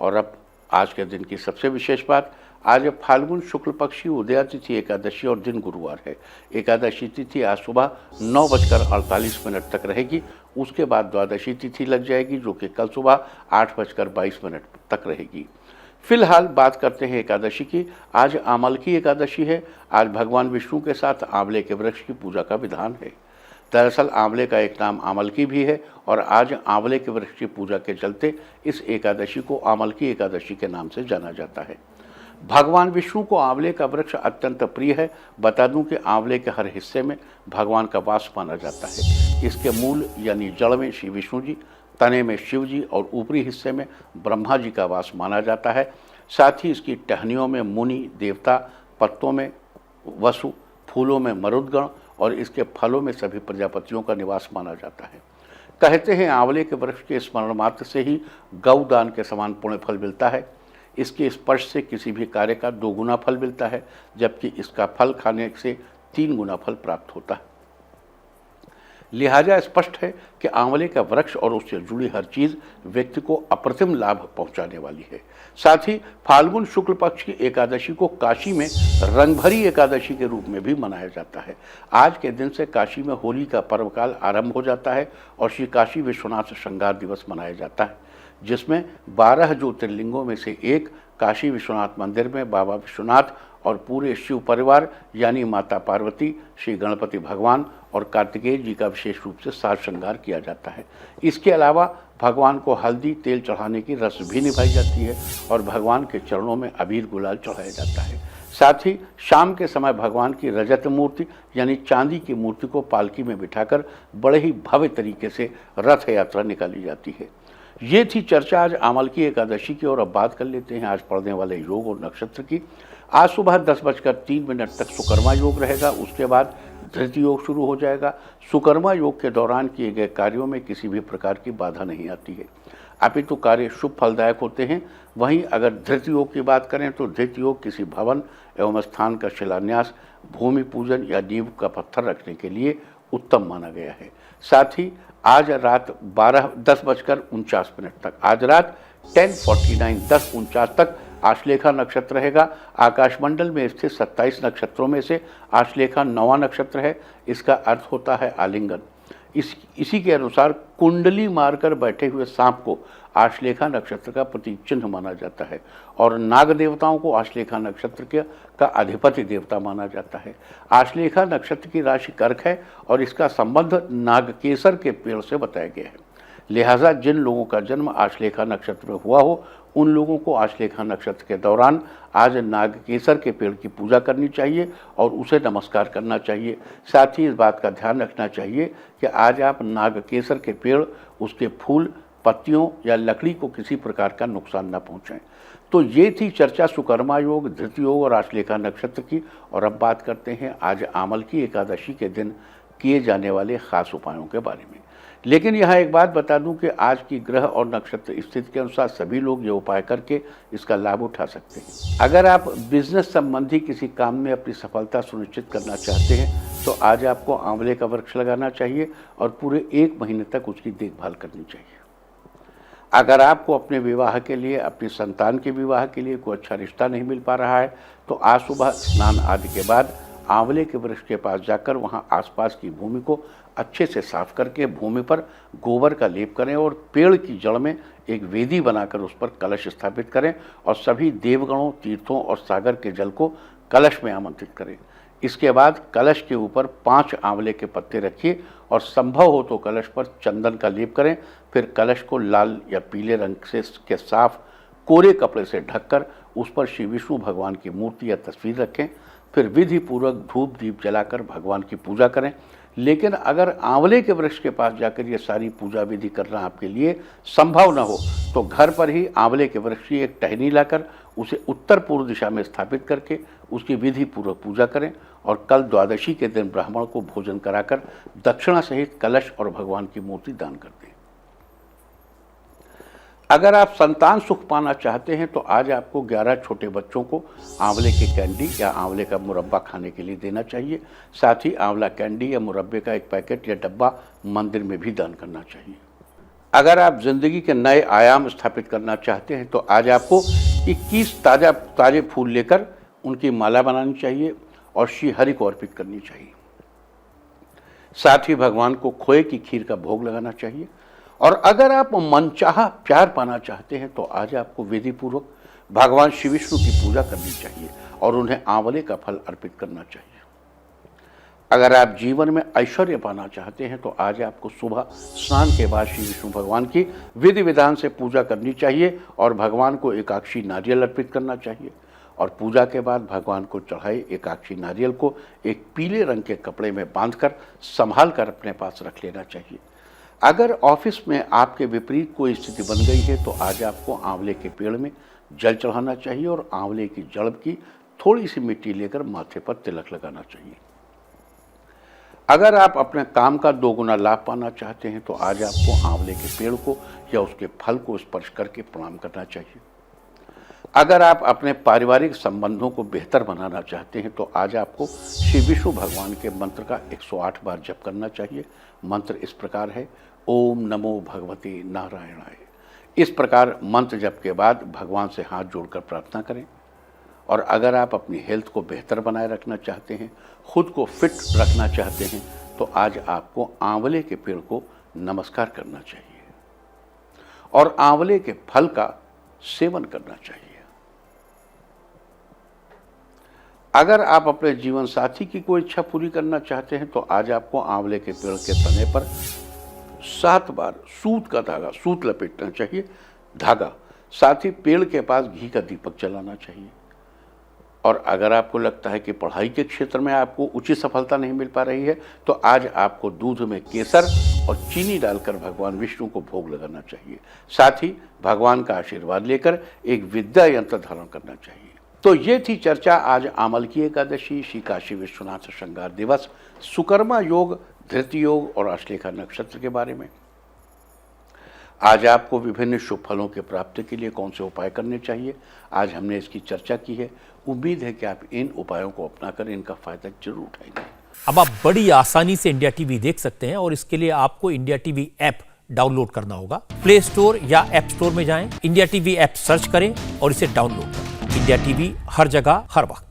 और अब आज के दिन की सबसे विशेष बात, आज फाल्गुन शुक्ल पक्ष की उदया तिथि एकादशी और दिन गुरुवार है। एकादशी तिथि आज सुबह 9:48 तक रहेगी। उसके बाद द्वादशी तिथि लग जाएगी जो कि कल सुबह 8:22 तक रहेगी। फिलहाल बात करते हैं एकादशी की। आज आमल की एकादशी है। आज भगवान विष्णु के साथ आंवले के वृक्ष की पूजा का विधान है। दरअसल आंवले का एक नाम आमल की भी है और आज आंवले के वृक्ष की पूजा के चलते इस एकादशी को आमल की एकादशी के नाम से जाना जाता है। भगवान विष्णु को आंवले का वृक्ष अत्यंत प्रिय है। बता दूं कि आंवले के हर हिस्से में भगवान का वास माना जाता है। इसके मूल यानी जड़ में श्री विष्णु जी, तने में शिव जी और ऊपरी हिस्से में ब्रह्मा जी का वास माना जाता है। साथ ही इसकी टहनियों में मुनि देवता, पत्तों में वसु, फूलों में मरुदगण और इसके फलों में सभी प्रजापतियों का निवास माना जाता है। कहते हैं आंवले के वृक्ष के स्मरण मात्र से ही गौदान के समान पुण्य फल मिलता है। इसके स्पर्श से किसी भी कार्य का 2 गुना फल मिलता है, जबकि इसका फल खाने से 3 गुना फल प्राप्त होता है। लिहाजा स्पष्ट है कि आंवले का वृक्ष और उससे जुड़ी हर चीज व्यक्ति को अप्रतिम लाभ पहुंचाने वाली है। साथ ही फाल्गुन शुक्ल पक्ष की एकादशी को काशी में रंगभरी एकादशी के रूप में भी मनाया जाता है। आज के दिन से काशी में होली का पर्व काल आरंभ हो जाता है और श्री काशी विश्वनाथ श्रृंगार दिवस मनाया जाता है, जिसमें 12 ज्योतिर्लिंगों में से एक काशी विश्वनाथ मंदिर में बाबा विश्वनाथ और पूरे शिव परिवार यानी माता पार्वती, श्री गणपति भगवान और कार्तिकेय जी का विशेष रूप से साज श्रृंगार किया जाता है। इसके अलावा भगवान को हल्दी तेल चढ़ाने की रस्म भी निभाई जाती है और भगवान के चरणों में अबीर गुलाल चढ़ाया जाता है। साथ ही शाम के समय भगवान की रजत मूर्ति यानी चांदी की मूर्ति को पालकी में बिठाकर बड़े ही भव्य तरीके से रथ यात्रा निकाली जाती है। ये थी चर्चा आज आमल की एकादशी की। और अब बात कर लेते हैं आज पढ़ने वाले योग और नक्षत्र की। आज सुबह 10:03 तक सुकर्मा योग रहेगा। उसके बाद धृत योग शुरू हो जाएगा। सुकर्मा योग के दौरान किए गए कार्यों में किसी भी प्रकार की बाधा नहीं आती है, अपितु कार्य शुभ फलदायक होते हैं। वहीं अगर धृत योग की बात करें तो धृत योग किसी भवन एवं स्थान का शिलान्यास, भूमि पूजन या नींव का पत्थर रखने के लिए उत्तम माना गया है। साथ ही आज रात 10:49 तक, आज रात 10:49 तक आश्लेषा नक्षत्र रहेगा। आकाशमंडल में स्थित 27 नक्षत्रों में से आश्लेषा 9वां नक्षत्र है। इसका अर्थ होता है आलिंगन। इसी के अनुसार कुंडली मारकर बैठे हुए सांप को आश्लेषा नक्षत्र का प्रतीक चिन्ह माना जाता है और नाग देवताओं को आश्लेषा नक्षत्र का अधिपति देवता माना जाता है। आश्लेषा नक्षत्र की राशि कर्क है और इसका संबंध नागकेसर के पेड़ से बताया गया है। लिहाजा जिन लोगों का जन्म आश्लेषा नक्षत्र में हुआ हो उन लोगों को आश्लेषा नक्षत्र के दौरान आज नागकेसर के पेड़ की पूजा करनी चाहिए और उसे नमस्कार करना चाहिए। साथ ही इस बात का ध्यान रखना चाहिए कि आज आप नागकेसर के पेड़, उसके फूल, पत्तियों या लकड़ी को किसी प्रकार का नुकसान न पहुंचाएं। तो ये थी चर्चा सुकर्मा योग, धृत योग और आश्लेषा नक्षत्र की। और अब बात करते हैं आज आमल की एकादशी के दिन किए जाने वाले खास उपायों के बारे में। लेकिन यहाँ एक बात बता दूं कि आज की ग्रह और नक्षत्र स्थिति के अनुसार सभी लोग ये उपाय करके इसका लाभ उठा सकते हैं। अगर आप बिजनेस संबंधी किसी काम में अपनी सफलता सुनिश्चित करना चाहते हैं तो आज आपको आंवले का वृक्ष लगाना चाहिए और पूरे 1 महीने तक उसकी देखभाल करनी चाहिए। अगर आपको अपने विवाह के लिए, अपनी संतान के विवाह के लिए कोई अच्छा रिश्ता नहीं मिल पा रहा है तो आज सुबह स्नान आदि के बाद आंवले के वृक्ष के पास जाकर वहां आसपास की भूमि को अच्छे से साफ करके भूमि पर गोबर का लेप करें और पेड़ की जड़ में एक वेदी बनाकर उस पर कलश स्थापित करें और सभी देवगणों, तीर्थों और सागर के जल को कलश में आमंत्रित करें। इसके बाद कलश के ऊपर 5 आंवले के पत्ते रखिए और संभव हो तो कलश पर चंदन का लेप करें। फिर कलश को लाल या पीले रंग के साफ कोरे कपड़े से ढककर उस पर श्री विष्णु भगवान की मूर्ति या तस्वीर रखें। फिर विधि पूर्वक धूप दीप जलाकर भगवान की पूजा करें। लेकिन अगर आंवले के वृक्ष के पास जाकर ये सारी पूजा विधि करना आपके लिए संभव न हो तो घर पर ही आंवले के वृक्ष की एक टहनी लाकर उसे उत्तर पूर्व दिशा में स्थापित करके उसकी विधि पूर्वक पूजा करें और कल द्वादशी के दिन ब्राह्मण को भोजन कराकर दक्षिणा सहित कलश और भगवान की मूर्ति दान कर दें। अगर आप संतान सुख पाना चाहते हैं तो आज आपको 11 छोटे बच्चों को आंवले की कैंडी या आंवले का मुरब्बा खाने के लिए देना चाहिए। साथ ही आंवला कैंडी या मुरब्बे का एक पैकेट या डब्बा मंदिर में भी दान करना चाहिए। अगर आप जिंदगी के नए आयाम स्थापित करना चाहते हैं तो आज आपको 21 ताजे फूल लेकर उनकी माला बनानी चाहिए और श्री हरि को अर्पित करनी चाहिए। साथ ही भगवान को खोए की खीर का भोग लगाना चाहिए। और अगर आप मनचाहा प्यार पाना चाहते हैं तो आज आपको विधि पूर्वक भगवान श्री विष्णु की पूजा करनी चाहिए और उन्हें आंवले का फल अर्पित करना चाहिए। अगर आप जीवन में ऐश्वर्य पाना चाहते हैं तो आज आपको सुबह स्नान के बाद श्री विष्णु भगवान की विधि विधान से पूजा करनी चाहिए और भगवान को एकाक्षी नारियल अर्पित करना चाहिए। और पूजा के बाद भगवान को चढ़ाए एकाक्षी नारियल को एक पीले रंग के कपड़े में बांधकर संभाल कर अपने पास रख लेना चाहिए। अगर ऑफिस में आपके विपरीत कोई स्थिति बन गई है तो आज आपको आंवले के पेड़ में जल चढ़ाना चाहिए और आंवले की जड़ की थोड़ी सी मिट्टी लेकर माथे पर तिलक लगाना चाहिए। अगर आप अपने काम का 2 गुना लाभ पाना चाहते हैं तो आज आपको आंवले के पेड़ को या उसके फल को स्पर्श करके प्रणाम करना चाहिए। अगर आप अपने पारिवारिक संबंधों को बेहतर बनाना चाहते हैं तो आज आपको श्री विष्णु भगवान के मंत्र का 108 बार जप करना चाहिए। मंत्र इस प्रकार है, ओम नमो भगवते नारायणाय। इस प्रकार मंत्र जप के बाद भगवान से हाथ जोड़कर प्रार्थना करें। और अगर आप अपनी हेल्थ को बेहतर बनाए रखना चाहते हैं, खुद को फिट रखना चाहते हैं तो आज आपको आंवले के पेड़ को नमस्कार करना चाहिए और आंवले के फल का सेवन करना चाहिए। अगर आप अपने जीवन साथी की कोई इच्छा पूरी करना चाहते हैं तो आज आपको आंवले के पेड़ के तने पर 7 बार सूत लपेटना चाहिए, धागा। साथ ही पेड़ के पास घी का दीपक जलाना चाहिए। और अगर आपको लगता है कि पढ़ाई के क्षेत्र में आपको उचित सफलता नहीं मिल पा रही है तो आज आपको दूध में केसर और चीनी डालकर भगवान विष्णु को भोग लगाना चाहिए। साथ ही भगवान का आशीर्वाद लेकर एक विद्या यंत्र धारण करना चाहिए। तो ये थी चर्चा आज आमल की एकादशी, श्री काशी विश्वनाथ श्रृंगार दिवस, सुकर्मा योग, धृति योग और अश्लेषा नक्षत्र के बारे में। आज आपको विभिन्न शुभ फलों के प्राप्ति के लिए कौन से उपाय करने चाहिए, आज हमने इसकी चर्चा की है। उम्मीद है कि आप इन उपायों को अपनाकर इनका फायदा जरूर उठाएंगे। अब आप बड़ी आसानी से इंडिया टीवी देख सकते हैं और इसके लिए आपको इंडिया टीवी ऐप डाउनलोड करना होगा। प्ले स्टोर या ऐप स्टोर में जाएं, इंडिया टीवी ऐप सर्च करें और इसे डाउनलोड करें। इंडिया टीवी हर जगह हर वक्त।